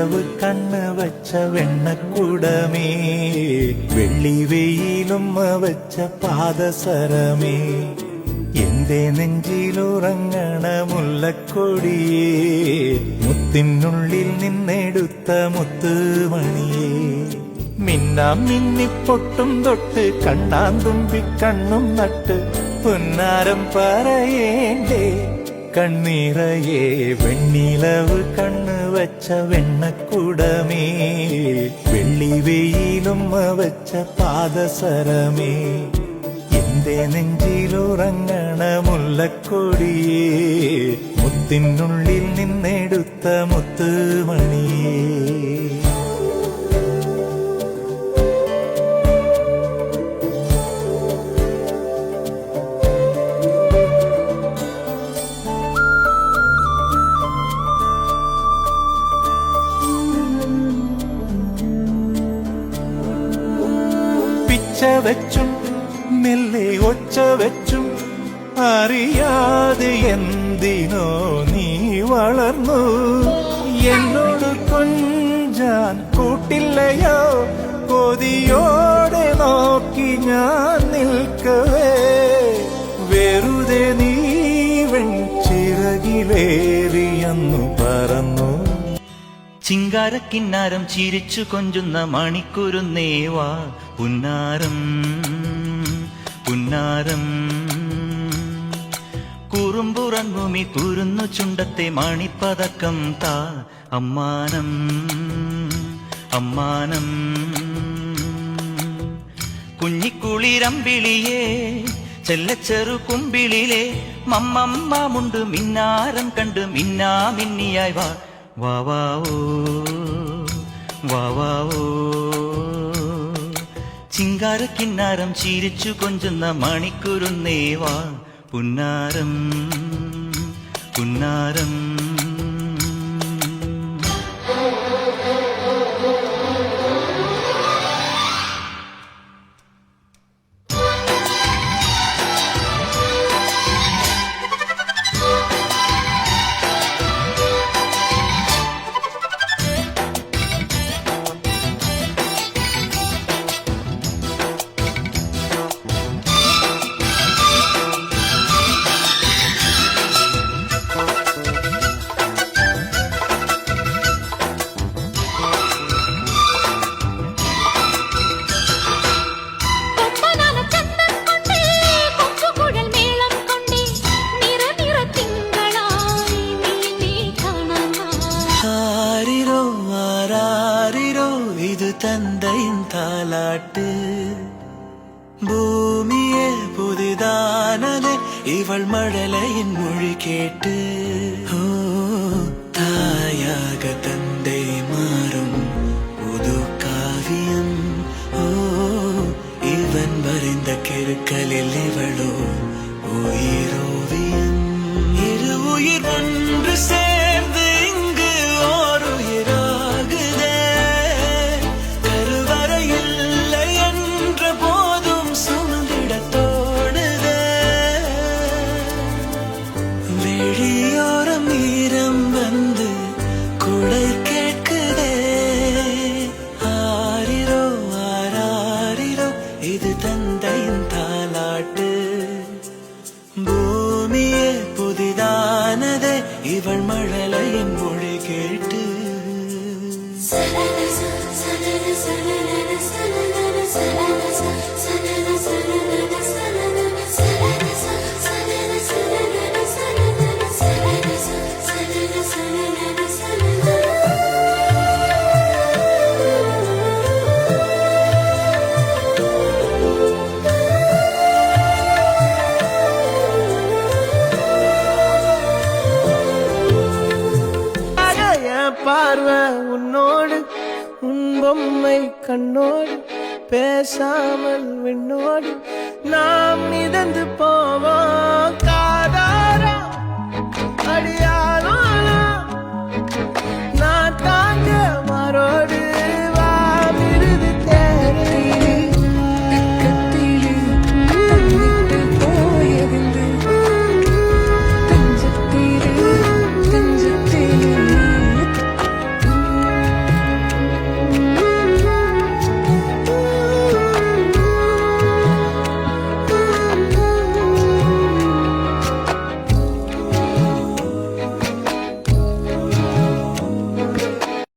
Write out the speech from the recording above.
വെണ്ണിലവ് കണ്ണ് വച്ച വെണ്ണക്കൂടമേ വെള്ളി വെയിലുമ്മ വച്ച പാദസരമേ എന്റെ നെഞ്ചിലുറങ്ങണ മുല്ലക്കൊടിയേ മുത്തിനുള്ളിൽ നിന്നെടുത്ത മുത്തുമണിയേ മിന്നാം മിന്നിപ്പൊട്ടും തൊട്ട് കണ്ണാന്തുമ്പി കണ്ണും നട്ട് പുന്നാരം പറയേണ്ടേ കണ്ണീറയേ വെണ്ണിലവ് കണ്ണ് വച്ച വെണ്ണക്കൂടമേ വെള്ളി വെയിലുമ്മ വച്ച പാദസരമേ എന്റെ നെഞ്ചിലുറങ്ങണ മുല്ലക്കൊടിയേ മുത്തിനുള്ളിൽ നിന്നെടുത്ത മുത്തുമണിയേ വെച്ചും മെല്ലെ ഒച്ച വെച്ചും അറിയാതെ എന്തിനോ നീ വളർന്നു എന്നോട് കൊഞ്ചാൻ കൂട്ടില്ലയോ കൊതിയോടെ നോക്കി ഞാൻ നിൽക്കവേ വെറുതെ നീ വെൺചിറകിലേറിയെന്നു പറന്നു ചിങ്കാരക്കിന്നാരം ചിരിച്ചു കൊഞ്ചുന്ന മണിക്കുരുന്നേവാ പുന്നാരം പുന്നാരം കുറുമ്പുറങ്ങുമി കുരുന്നു ചുണ്ടത്തെ മണിപ്പതക്കം താ അമ്മാനം അമ്മാനം കുഞ്ഞിക്കുളിരമ്പിളിയേ ചെല്ലച്ചെറു കുമ്പിളിലെ മമ്മമ്മുണ്ട് മിന്നാരം കണ്ട് മിന്നാ മിന്നിയായി വാ വാവാവോ വാവാവോ ചിങ്കാരക്കിന്നാരം ചിരിച്ചു കൊഞ്ചുന്ന മണിക്കുരുന്നേവാ പുന്നാരം പുന്നാരം தந்தையின் தாலாட்டு பூமியே புதிதானதே இவள் மழலையின் மொழி கேட்டு ஓ தாயாக தந்தை மாறும் புது காவியம் ஓ இவன் வரைந்த கிறுக்கலில் இவளோ உயிரோவியம் இரு உயிர் ஒன்று சேர்ந்து இங்கு ஓர் உயிராகுதே இது தந்தையின் தாலாட்டு பூமியே புதிதானதே இவள் மழலையின் மொழி கேட்டு பார்வை உன்னோடு உன் பொம்மை கண்ணோடு பேசாமல் விண்ணோடு நாம் மிதந்து போவோம் காதாரா அடியா